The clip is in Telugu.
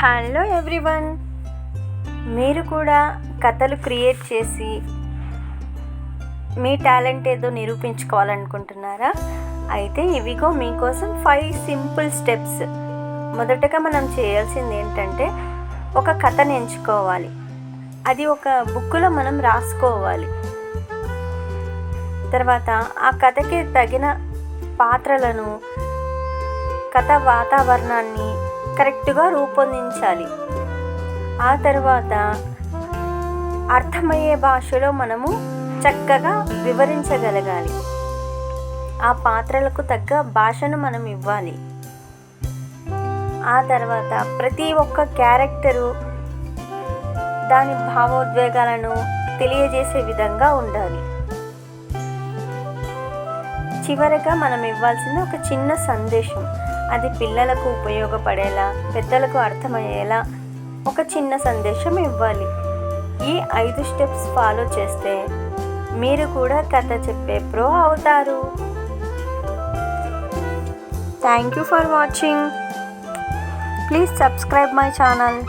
హలో ఎవ్రీవన్, మీరు కూడా కథలు క్రియేట్ చేసి మీ టాలెంట్ ఏదో నిరూపించుకోవాలనుకుంటున్నారా? అయితే ఇవిగో మీకోసం 5 సింపుల్ స్టెప్స్. మొదటగా మనం చేయాల్సింది ఏంటంటే ఒక కథను ఎంచుకోవాలి. అది ఒక బుక్లో మనం రాసుకోవాలి. తర్వాత ఆ కథకి తగిన పాత్రలను, కథ వాతావరణాన్ని కరెక్ట్గా రూపొందించాలి. ఆ తర్వాత అర్థమయ్యే భాషలో మనము చక్కగా వివరించగలగాలి. ఆ పాత్రలకు తగ్గ భాషను మనం ఇవ్వాలి. ఆ తర్వాత ప్రతి ఒక్క క్యారెక్టరు దాని భావోద్వేగాలను తెలియజేసే విధంగా ఉండాలి. చివరగా మనం ఇవ్వాల్సింది ఒక చిన్న సందేశం. అది పిల్లలకు ఉపయోగపడేలా, పెద్దలకు అర్థమయ్యేలా ఒక చిన్న సందేశం ఇవ్వాలి. ఈ 5 స్టెప్స్ ఫాలో చేస్తే మీరు కూడా కథ చెప్పే ప్రో అవుతారు. Thank you for watching. Please subscribe my channel.